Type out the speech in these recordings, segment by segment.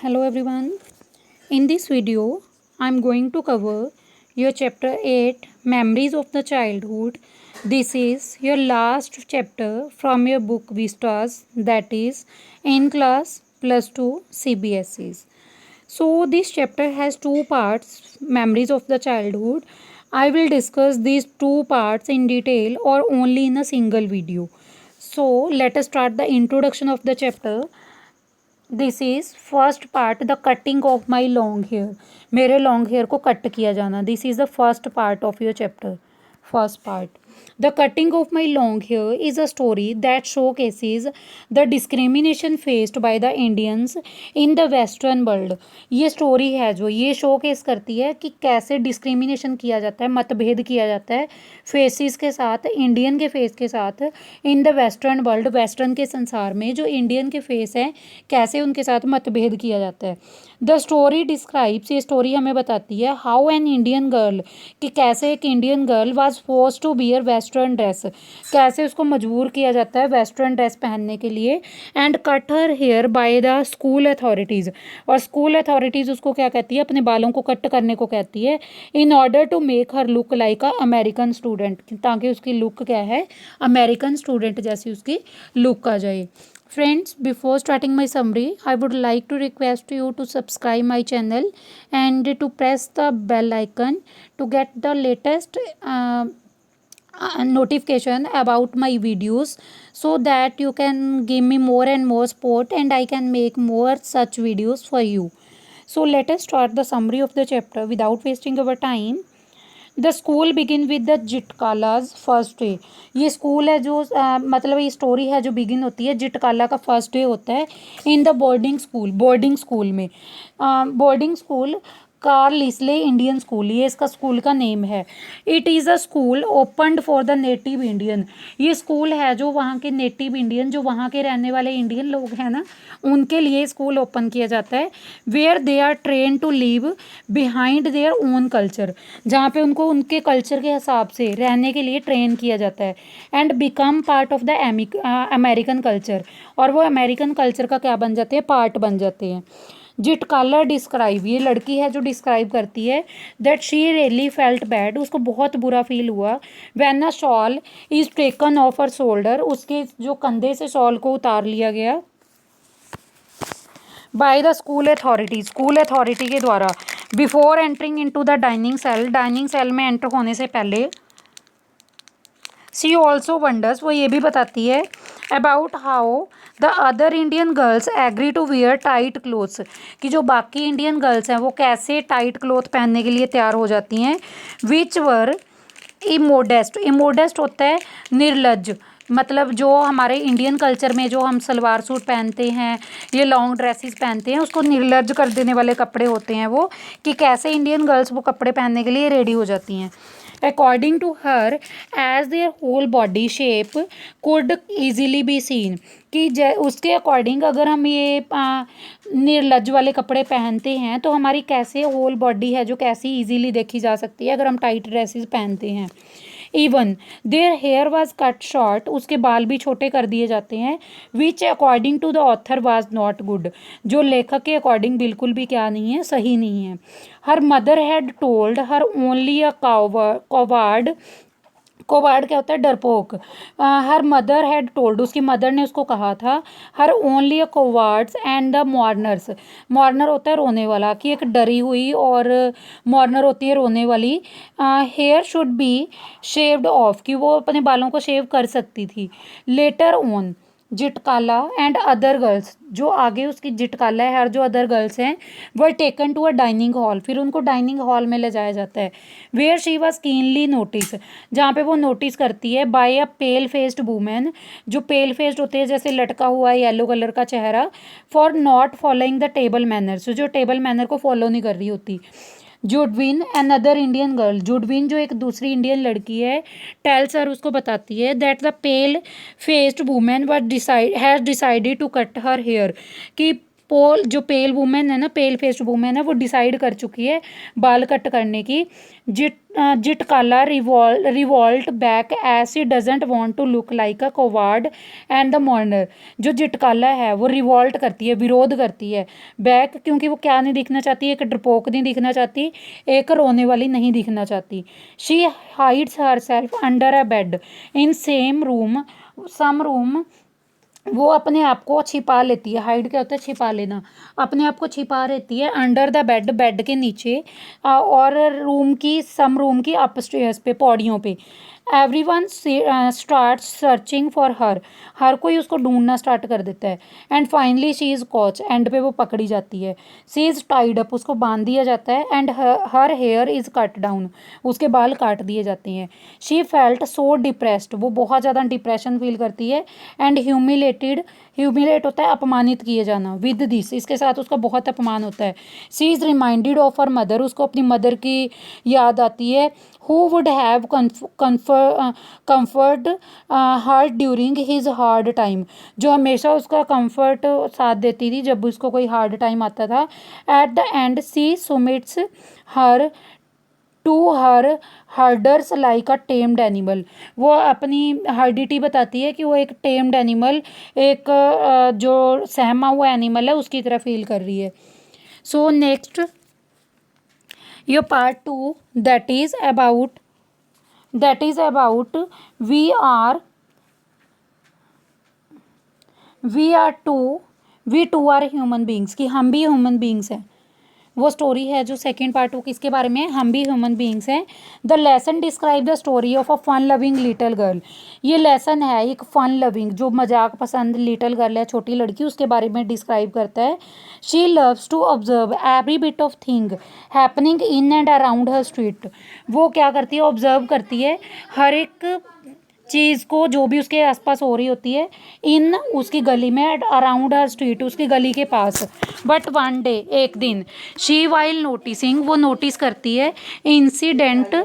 Hello everyone. In this video, I am going to cover your chapter 8 Memories of the Childhood. This is your last chapter from your book Vistas, that is in class plus 2 CBSEs. So this chapter has two parts, Memories of the Childhood. I will discuss these two parts in detail or only in a single video. So let us start the introduction of the chapter. This is first part the cutting of my long hair. मेरे long hair को cut किया जाना. This is the first part of your chapter. First part the cutting of my long hair is a story that showcases the discrimination faced by the Indians in the western world. ये story है जो ये show case करती है कि कैसे discrimination किया जाता है, मतभेद किया जाता है फेसिस के साथ, इंडियन के फेस के साथ इन द वेस्टर्न वर्ल्ड. वेस्टर्न के संसार में जो इंडियन के फेस हैं कैसे उनके साथ मतभेद किया जाता है. द स्टोरी डिस्क्राइब्स, ये स्टोरी हमें बताती है हाउ एन इंडियन गर्ल, कि कैसे एक Indian girl was force to wear western dress, कैसे उसको मजबूर किया जाता है वेस्टर्न ड्रेस पहनने के लिए, and cut her hair by the school authorities. और स्कूल अथॉरिटीज़ उसको क्या कहती है, अपने बालों को कट करने को कहती है, in order to make her look like a American student, ताकि उसकी लुक क्या है, अमेरिकन स्टूडेंट जैसी उसकी लुक आ जाए. Friends, before starting my summary, I would like to request you to subscribe my channel and to press the bell icon to get the latest notification about my videos, so that you can give me more and more support and I can make more such videos for you. So let us start the summary of the chapter without wasting our time. The school begin with the Zitkala Sa first day. ये school है जो मतलब ये story है जो begin होती है, जिटकाला का फर्स्ट डे होता है इन द बोर्डिंग स्कूल में. Boarding school Carlisle Indian school, ये इसका स्कूल का नेम है. It is a school opened for the native Indian. ये स्कूल है जो वहाँ के नेटिव इंडियन, जो वहाँ के रहने वाले इंडियन लोग हैं ना, उनके लिए स्कूल ओपन किया जाता है. Where they are train to leave behind their own culture, जहाँ पे उनको उनके कल्चर के हिसाब से रहने के लिए ट्रेन किया जाता है. And become part of the American culture, और वो अमेरिकन कल्चर का क्या बन जाते हैं, पार्ट बन जाते हैं. जिटकाला डिस्क्राइब, ये लड़की है जो डिस्क्राइब करती है that she really felt bad, उसको बहुत बुरा फील हुआ when a shawl is taken of her shoulder, उसके जो कंधे से शॉल को उतार लिया गया बाय द स्कूल अथॉरिटी के द्वारा. Before entering into the dining hall में एंटर होने से पहले शी ऑल्सो वंडर्स, वो ये भी बताती है about how the other Indian girls agree to wear tight clothes, कि जो बाकी इंडियन गर्ल्स हैं वो कैसे टाइट क्लोथ पहनने के लिए तैयार हो जाती हैं. विच वर इमोडेस्ट होता है निर्लज, मतलब जो हमारे इंडियन कल्चर में जो हम सलवार सूट पहनते हैं, ये लॉन्ग ड्रेसेस पहनते हैं, उसको निर्लज कर देने वाले कपड़े होते हैं वो, कि कैसे इंडियन गर्ल्स वो कपड़े पहनने के लिए रेडी हो जाती हैं. According to her age their whole body shape could easily be seen, कि उसके अकॉर्डिंग अगर हम ये निर्लज वाले कपड़े पहनते हैं तो हमारी कैसे होल बॉडी है जो कैसी ईजीली देखी जा सकती है अगर हम टाइट ड्रेसेस पहनते हैं. Even their hair was cut short, उसके बाल भी छोटे कर दिए जाते हैं. Which according to the author was not good, जो लेखक के अकॉर्डिंग बिल्कुल भी क्या नहीं है, सही नहीं है. Her mother had told her only a coward, coward क्या होता है, डरपोक. हर मदर हैड टोल्ड, उसकी मदर ने उसको कहा था, her only a cowards and the mourners, mourner होता है रोने वाला, कि एक डरी हुई और मॉर्नर होती है रोने वाली. Hair should be shaved off, कि वो अपने बालों को शेव कर सकती थी. Later on Zitkala Sa and other girls, जो आगे उसकी जिटकाला है और जो अदर गर्ल्स हैं वह taken to a dining hall, फिर उनको डाइनिंग हॉल में ले जाया जाता है. Where she was keenly notice, जहाँ पे वो नोटिस करती है by a pale faced women, जो पेल फेस्ड होते हैं जैसे लटका हुआ येलो कलर का चेहरा, for not following the table manners, जो टेबल मैनर को फॉलो नहीं कर रही होती. जुडविन अनदर इंडियन गर्ल, जुडविन जो एक दूसरी इंडियन लड़की है, टेल्स हर, उसको बताती है that the pale faced women has decided to cut her hair, कि जो पेल वुमेन है ना, पेल फेस्ड वुमेन है, वो डिसाइड कर चुकी है बाल कट करने की। Zitkala Sa revolt back as she doesn't want to look like a coward and the mourner. जो जिटकाला है वो रिवॉल्ट करती है, विरोध करती है बैक, क्योंकि वो क्या नहीं दिखना चाहती, एक डरपोक नहीं दिखना चाहती, एक रोने वाली नहीं दिखना चाहती। She hides herself under a bed in same room some room. वो अपने आप को छिपा लेती है, हाइड क्या होता है, छिपा लेना, अपने आप को छिपा रहती है अंडर द बेड, बेड के नीचे, और रूम की सम रूम की अपस्टेयर्स पे, पौड़ियों पे। Everyone start searching for her कोई उसको ढूंढना स्टार्ट कर देता है। And finally she is caught, end पे वो पकड़ी जाती है। शी इज़ टाइड अप, उसको बांध दिया जाता है। And her here is cut down, उसके बाल काट दिए जाते हैं। शी फेल्ट सो डिप्रेस्ड, वो बहुत ज़्यादा डिप्रेशन फील करती है। एंड ह्यूमिलेट होता है अपमानित किए जाना, विद दिस, इसके साथ उसका बहुत अपमान होता है। She is reminded of her mother, उसको अपनी मदर की याद आती है। Who would have comfort her during his hard time, जो हमेशा उसका कंफर्ट साथ देती थी जब उसको कोई हार्ड टाइम आता था। At the end she submits her to her herders like a tamed animal, वो अपनी हर्डिटी बताती है कि वो एक टेम्ड एनिमल, एक जो सहमा हुआ एनिमल है उसकी तरह फील कर रही है। So next your part 2 that is about we are we two are human beings, कि हम भी ह्यूमन बींग्स हैं। वो स्टोरी है जो सेकेंड पार्ट वो किसके बारे में है, हम भी ह्यूमन बींग्स हैं। The lesson describe the story of a fun loving little girl, ये लेसन है एक फन लविंग, जो मजाक पसंद लिटिल गर्ल है, छोटी लड़की, उसके बारे में डिस्क्राइब करता है। She loves to observe every bit of thing happening in and around her street, वो क्या करती है, ऑब्जर्व करती है हर एक चीज़ को जो भी उसके आसपास हो रही होती है, इन उसकी गली में, अराउंड हर स्ट्रीट, उसकी गली के पास। बट वन डे, एक दिन, शी वाइल नोटिसिंग, वो नोटिस करती है, incident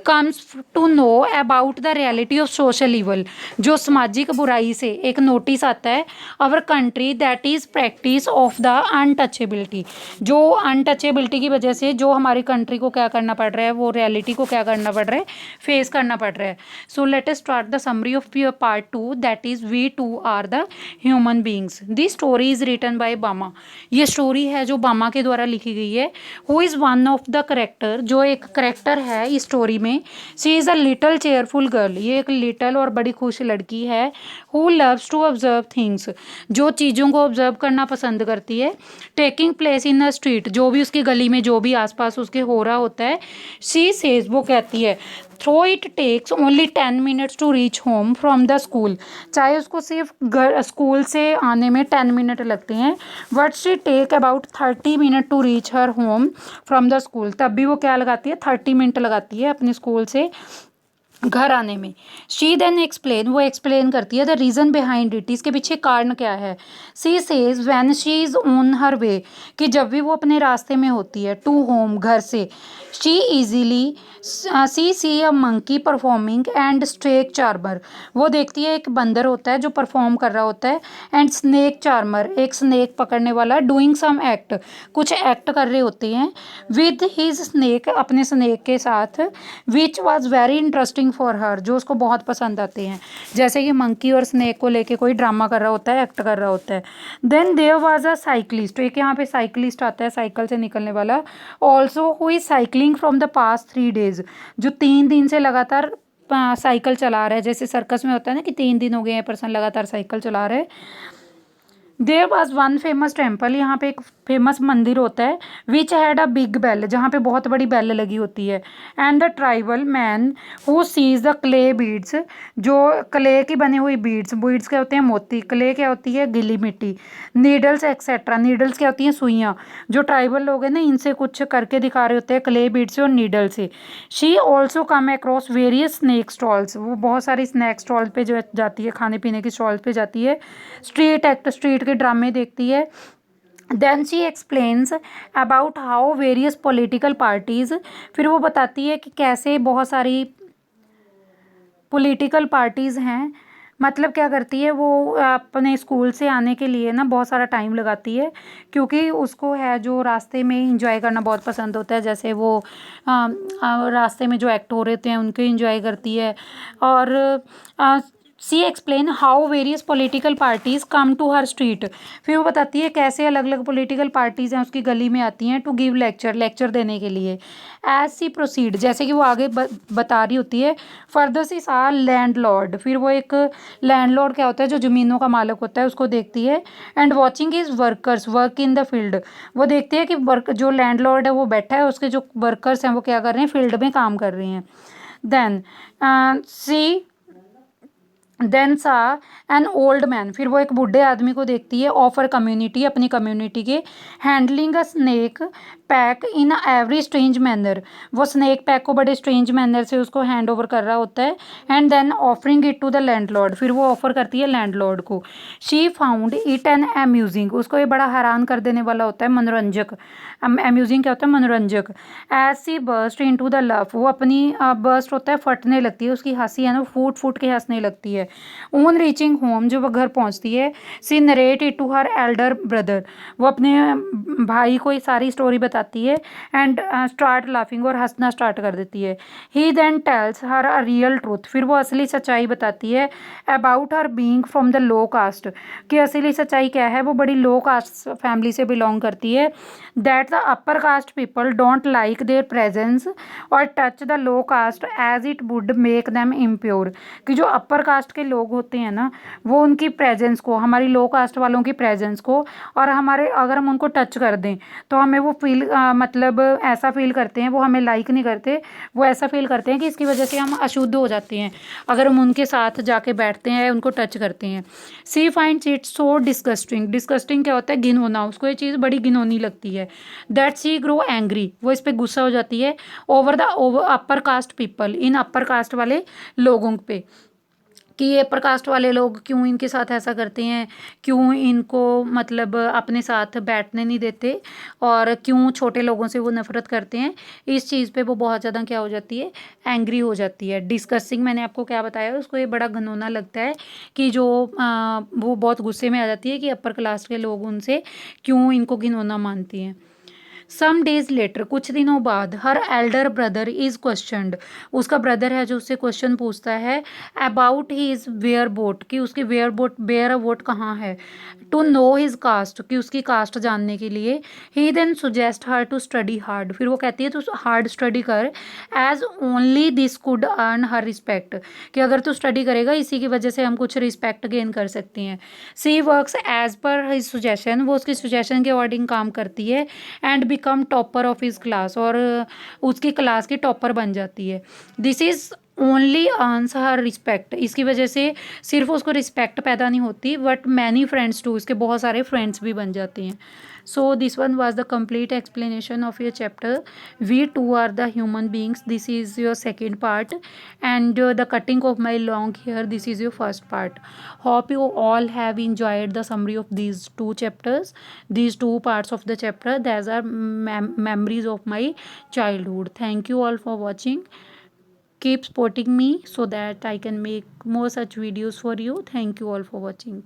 comes to know about the reality of social evil, जो सामाजिक बुराई से एक नोटिस आता है। Our country that is practice of the untouchability, जो अनटचेबिलिटी की वजह से जो हमारी कंट्री को क्या करना पड़ रहा है, वो रियलिटी को क्या करना पड़ रहा है, फेस करना पड़ रहा है। So let us start the summary of your part 2, that is we too are the human beings. This story is written by बामा, ये स्टोरी है जो बामा के द्वारा लिखी गई है। Who is one of the character, जो एक करेक्टर है इस स्टोरी में। She is a little cheerful girl, ये एक लिटल और बड़ी खुश लड़की है। Who loves to observe things, जो चीज़ों को ऑब्जर्व करना पसंद करती है। Taking place in a street, जो भी उसकी गली में जो भी आसपास उसके हो रहा होता है। She says, वो कहती है, though it takes only 10 minutes to reach home from the school, चाहे उसको सिर्फ घर स्कूल से आने में 10 मिनट लगते हैं, but she take about 30 minute to reach her home from the school, तब भी वो क्या लगाती है, 30 मिनट लगाती है अपने स्कूल से घर आने में। शी देन एक्सप्लेन, वो एक्सप्लेन करती है द रीज़न बिहाइंड इट, इसके पीछे कारण क्या है। She says when she is on her way, कि जब भी वो अपने रास्ते में होती है, टू होम, घर से, she easily see a monkey performing and snake charmer, वो देखती है एक बंदर होता है जो परफॉर्म कर रहा होता है, एंड स्नेक चार्मर, एक स्नेक पकड़ने वाला, डूइंग सम एक्ट, कुछ एक्ट कर रहे होते हैं, विद हिज स्नेक, अपने स्नेक के साथ, which was very interesting for her, जो उसको बहुत पसंद आते हैं, जैसे कि मंकी और स्नेक को लेके कोई ड्रामा कर रहा होता है, एक्ट कर रहा होता है। Then there was a cyclist, एक यहाँ पे साइकिलिस्ट आता है, साइकिल से निकलने वाला, also who is cycling from the past 3 days, जो 3 दिन से लगातार साइकिल चला रहा है, जैसे सर्कस में होता है ना कि 3 दिन हो गए हैं पर्सन लगातार साइकिल चला रहे। There was one famous temple, यहाँ पे एक फेमस मंदिर होता है, which had a big bell, जहाँ पे बहुत बड़ी बेल लगी होती है। And the tribal man who sees the clay beads, जो क्ले की बनी हुई बीड्स, बीड्स क्या होते हैं, मोती, क्ले क्या होती है, गीली मिट्टी, नीडल्स एक्सेट्रा, नीडल्स क्या होती हैं, सुइयाँ, जो ट्राइबल लोग हैं ना इनसे कुछ करके दिखा रहे होते हैं क्ले बीड से और नीडल से। She also come across various snack stalls, वो बहुत सारी स्नैक स्टॉल पे जो जाती है, खाने पीने की स्टॉल पे जाती है। स्ट्रीट एक्ट, स्ट्रीट के ड्रामे देखती है। Then she explains about how various political parties, फिर वो बताती है कि कैसे बहुत सारी पॉलिटिकल पार्टीज़ हैं मतलब क्या करती है वो अपने स्कूल से आने के लिए ना बहुत सारा टाइम लगाती है, क्योंकि उसको है जो रास्ते में इंजॉय करना बहुत पसंद होता है। जैसे वो रास्ते में जो एक्ट हो रहे होते हैं उनको इंजॉय करती है। और she explain how various political parties come to her street. फिर वो बताती है कैसे अलग अलग पॉलिटिकल पार्टीज़ हैं उसकी गली में आती हैं टू गिव लेक्चर देने के लिए। एज सी प्रोसीड, जैसे कि वो आगे बता रही होती है, फर्दर सी सा लैंडलॉर्ड। फिर वो एक लैंडलॉर्ड क्या होता है, जो ज़मीनों का मालिक होता है, उसको देखती है। And watching is workers work in the field. वो देखती है कि वर्क जो लैंडलॉर्ड है वो बैठा है, उसके जो वर्कर्स हैं वो क्या कर रहे हैं, फील्ड में काम कर रहे हैं। देन सी देन सा एन ओल्ड मैन। फिर वो एक बूढ़े आदमी को देखती है, ऑफर कम्युनिटी, अपनी कम्युनिटी के, handling a snake pack in every strange manner. वो स्नेक पैक को बड़े स्ट्रेंज मैनर से उसको हैंड ओवर कर रहा होता है। And then offering it to the landlord. फिर वो ऑफर करती है लैंडलॉर्ड को। She found it an amusing. उसको ये बड़ा हैरान कर देने वाला होता है, मनोरंजक। अम्यूजिंग क्या होता है, मनोरंजक। As she burst into the love. वो अपनी बर्स्ट होता है, फटने लगती है, उसकी हंसी है ना, फूट फूट के हंसने लगती है। ऑन रीचिंग होम, जब वो घर पहुंचती है, she narrate it to her elder brother. वो अपने भाई को ये सारी स्टोरी बताती है। एंड स्टार्ट लाफिंग, और हंसना स्टार्ट कर देती है। He then tells her a real truth. फिर वो असली सच्चाई बताती है about her being from the low caste. कि असली सच्चाई क्या है, वो बड़ी लो कास्ट फैमिली से बिलोंग करती है। That the upper caste people don't like their presence और touch the low caste as it would make them impure. कि जो अपर कास्ट के लोग होते हैं ना, वो उनकी प्रेजेंस को, हमारी लो कास्ट वालों की प्रेजेंस को, और हमारे अगर हम उनको टच कर दें तो हमें वो फील मतलब ऐसा फील करते हैं, वो हमें लाइक नहीं करते। वो ऐसा फील करते हैं कि इसकी वजह से हम अशुद्ध हो जाते हैं अगर हम उनके साथ जाके बैठते हैं, उनको टच करते हैं। She finds it so disgusting. Disgusting क्या होता है, घिनौना। उसको ये चीज़ बड़ी घिनौनी लगती है। That she grow angry. वो इस पर गुस्सा हो जाती है। ओवर अपर कास्ट पीपल, इन अपर कास्ट वाले लोगों पे, कि ये अपर कास्ट वाले लोग क्यों इनके साथ ऐसा करते हैं, क्यों इनको मतलब अपने साथ बैठने नहीं देते, और क्यों छोटे लोगों से वो नफरत करते हैं। इस चीज़ पे वो बहुत ज़्यादा क्या हो जाती है, एंग्री हो जाती है। डिस्कसिंग मैंने आपको क्या बताया, उसको ये बड़ा घिनौना लगता है कि जो वो बहुत गुस्से में आ जाती है कि अपर क्लास के लोग उनसे क्यों इनको घिनौना मानती हैं। सम डेज लेटर, कुछ दिनों बाद, हर एल्डर ब्रदर इज क्वेश्चनड। उसका ब्रदर है जो उससे क्वेश्चन पूछता है अबाउट हिज वेयर बोट, कि उसकी वेयर बोट, वेयर बोट कहाँ है। टू नो हिज कास्ट, कि उसकी कास्ट जानने के लिए। He then suggest her to study hard. फिर वो कहती है तू हार्ड स्टडी कर, as only this could earn her respect. कि अगर तू स्टडी करेगा, इसी की वजह से हम कुछ रिस्पेक्ट गेन कर सकते हैं। She works as per his suggestion. वो उसकी सुजेशन के अकॉर्डिंग काम करती है। And become topper of his class, और उसकी क्लास की टॉपर बन जाती है। This is only earns her respect. इसकी वजह से सिर्फ उसको रिस्पेक्ट पैदा नहीं होती, बट मैनी फ्रेंड्स टू, इसके बहुत सारे फ्रेंड्स भी बन जाते हैं। So this one was the complete explanation of your chapter we too are the human beings. This is your second part, and the cutting of my long hair, this is your first part. Hope you all have enjoyed the summary of these two chapters, these two parts of the chapter. These are memories of my childhood. Thank you all for watching. Keep supporting me so that I can make more such videos for you. Thank you all for watching.